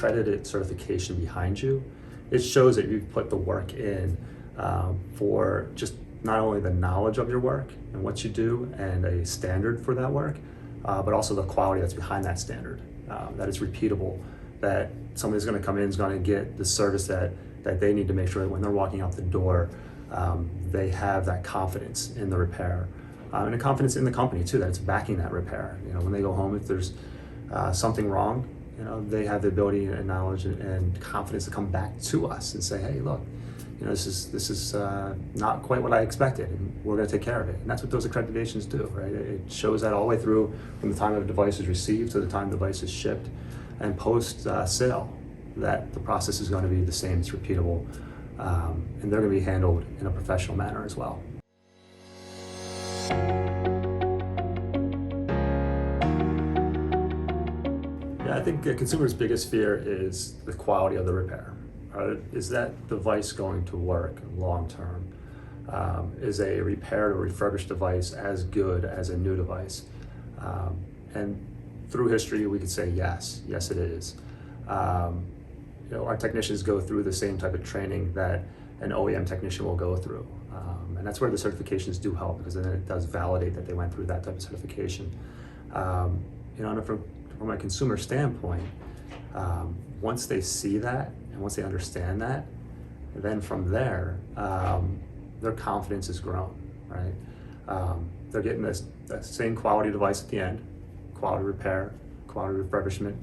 accredited certification behind you, it shows that you've put the work in for just not only the knowledge of your work and what you do and a standard for that work, but also the quality that's behind that standard, that it's repeatable, that somebody's going to come in is going to get the service that they need to make sure that when they're walking out the door, they have that confidence in the repair. And a confidence in the company too, that it's backing that repair. You know, when they go home, if there's something wrong, you know, they have the ability and knowledge and confidence to come back to us and say, hey, look, you know, this is not quite what I expected, and we're going to take care of it. And that's what those accreditations do, right? It shows that all the way through from the time a device is received to the time the device is shipped, and post sale, that the process is going to be the same, it's repeatable, and they're going to be handled in a professional manner as well. Yeah, I think a consumer's biggest fear is the quality of the repair. Is that device going to work long term? Is a repaired or refurbished device as good as a new device? And through history, we could say yes, it is. You know, our technicians go through the same type of training that an OEM technician will go through. And that's where the certifications do help, because then it does validate that they went through that type of certification. You know, and from a consumer standpoint, once they see that and once they understand that, then from there, their confidence is grown, right? They're getting that same quality device at the end, quality repair, quality refurbishment.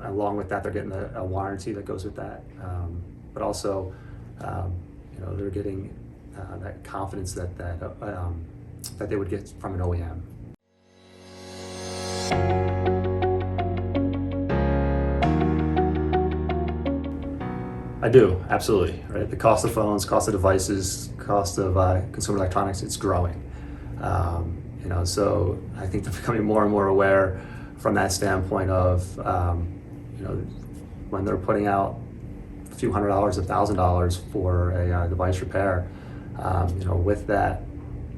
Along with that, they're getting a warranty that goes with that. But also, you know, they're getting that confidence that they would get from an OEM. I do, absolutely. Right, the cost of phones, cost of devices, cost of consumer electronics, it's growing. You know, so I think they're becoming more and more aware from that standpoint of, you know, when they're putting out a few $100s, $1,000 for a device repair, you know, with that,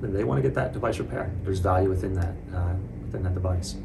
they want to get that device repaired. There's value within that device.